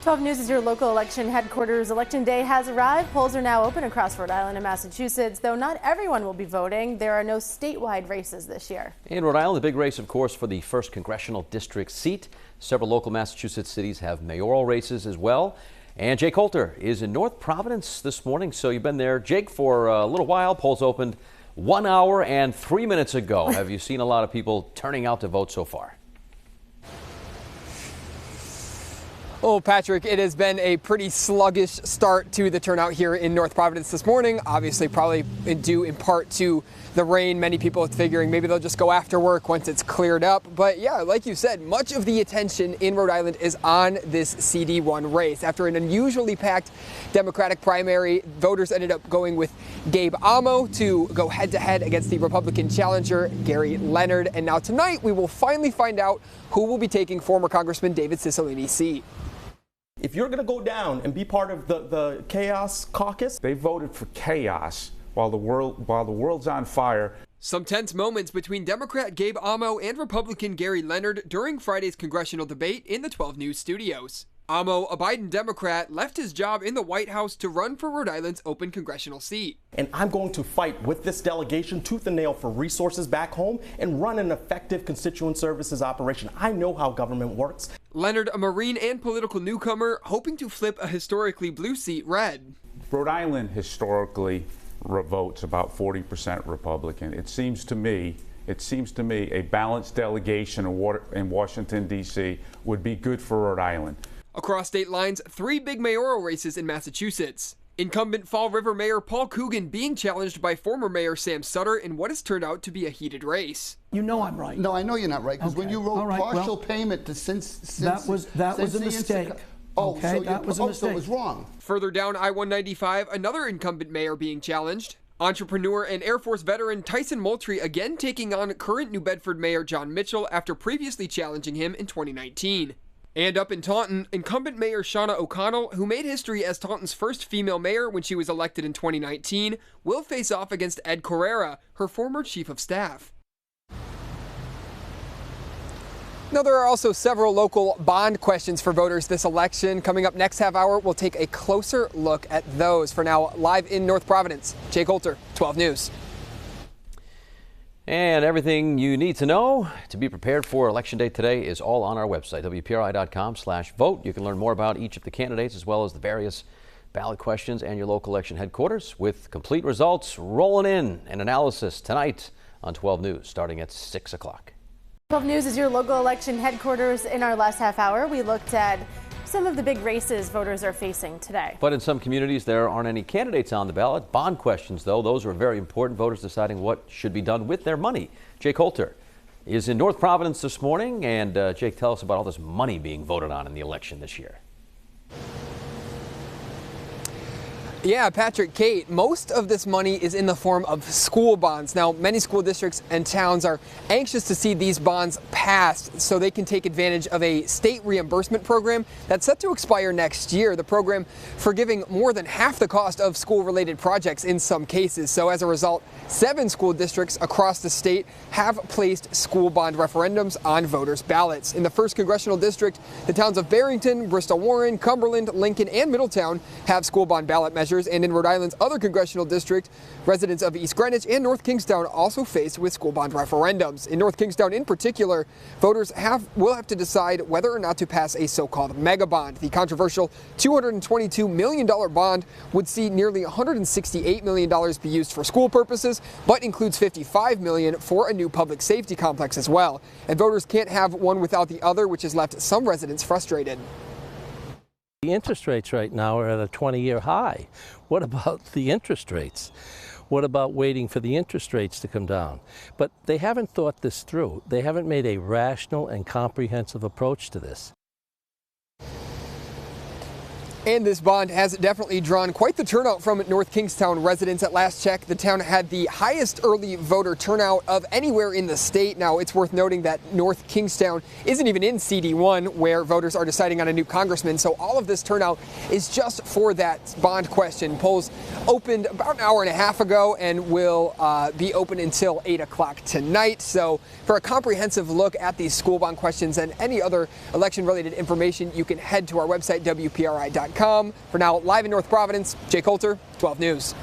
12 News is your local election headquarters. Election day has arrived. Polls are now open across Rhode Island and Massachusetts, though not everyone will be voting. There are no statewide races this year. In Rhode Island, the big race, of course, for the 1st congressional district seat. Several local Massachusetts cities have mayoral races as well. And Jake Holter is in North Providence this morning, so you've been there, Jake, for a little while. Polls opened 1 hour and 3 minutes ago. Have you seen a lot of people turning out to vote so far? Oh, Patrick, it has been a pretty sluggish start to the turnout here in North Providence this morning. Obviously, probably due in part to the rain. Many people are figuring maybe they'll just go after work once it's cleared up. But yeah, like you said, much of the attention in Rhode Island is on this CD1 race. After an unusually packed Democratic primary, voters ended up going with Gabe Amo to go head-to-head against the Republican challenger, Gary Leonard. And now tonight, we will finally find out who will be taking former Congressman David Cicilline's seat. If you're going to go down and be part of the chaos caucus, they voted for chaos while the world's on fire. Some tense moments between Democrat Gabe Amo and Republican Gary Leonard during Friday's congressional debate in the 12 News studios. Amo, a Biden Democrat, left his job in the White House to run for Rhode Island's open congressional seat. And I'm going to fight with this delegation tooth and nail for resources back home and run an effective constituent services operation. I know how government works. Leonard, a Marine and political newcomer, hoping to flip a historically blue seat red. Rhode Island historically votes about 40% Republican. It seems to me a balanced delegation in Washington, D.C. would be good for Rhode Island. Across state lines, 3 big mayoral races in Massachusetts. Incumbent Fall River Mayor Paul Coogan being challenged by former Mayor Sam Sutter in what has turned out to be a heated race. You know I'm right. No, I know you're not right, because when you wrote partial payment to since that was a mistake. So that was a mistake. So it was wrong. Further down I-195, another incumbent mayor being challenged. Entrepreneur and Air Force veteran Tyson Moultrie again taking on current New Bedford Mayor John Mitchell after previously challenging him in 2019. And up in Taunton, incumbent Mayor Shauna O'Connell, who made history as Taunton's first female mayor when she was elected in 2019, will face off against Ed Carrera, her former chief of staff. Now, there are also several local bond questions for voters this election. Coming up next half hour, we'll take a closer look at those. For now, live in North Providence, Jake Holter, 12 News. And everything you need to know to be prepared for Election Day today is all on our website, WPRI.com/vote. You can learn more about each of the candidates as well as the various ballot questions and your local election headquarters with complete results rolling in and analysis tonight on 12 News starting at 6 o'clock. 12 News is your local election headquarters. In our last half hour, we looked at some of the big races voters are facing today. But in some communities, there aren't any candidates on the ballot. Bond questions, though, those are very important. Voters deciding what should be done with their money. Jake Holter is in North Providence this morning. And Jake, tell us about all this money being voted on in the election this year. Yeah, Patrick, Kate, most of this money is in the form of school bonds. Now, many school districts and towns are anxious to see these bonds passed so they can take advantage of a state reimbursement program that's set to expire next year. The program forgiving more than half the cost of school-related projects in some cases. So as a result, 7 school districts across the state have placed school bond referendums on voters' ballots. In the 1st congressional district, the towns of Barrington, Bristol-Warren, Cumberland, Lincoln, and Middletown have school bond ballot measures. And in Rhode Island's other congressional district, residents of East Greenwich and North Kingstown also faced with school bond referendums. In North Kingstown in particular, voters will have to decide whether or not to pass a so-called mega bond. The controversial $222 million bond would see nearly $168 million be used for school purposes, but includes $55 million for a new public safety complex as well. And voters can't have one without the other, which has left some residents frustrated. The interest rates right now are at a 20-year high. What about the interest rates? What about waiting for the interest rates to come down? But they haven't thought this through. They haven't made a rational and comprehensive approach to this. And this bond has definitely drawn quite the turnout from North Kingstown residents. At last check, the town had the highest early voter turnout of anywhere in the state. Now, it's worth noting that North Kingstown isn't even in CD1, where voters are deciding on a new congressman. So all of this turnout is just for that bond question. Polls opened about an hour and a half ago and will be open until 8 o'clock tonight. So for a comprehensive look at these school bond questions and any other election-related information, you can head to our website, WPRI.com. For now, live in North Providence, Jay Coulter, 12 News.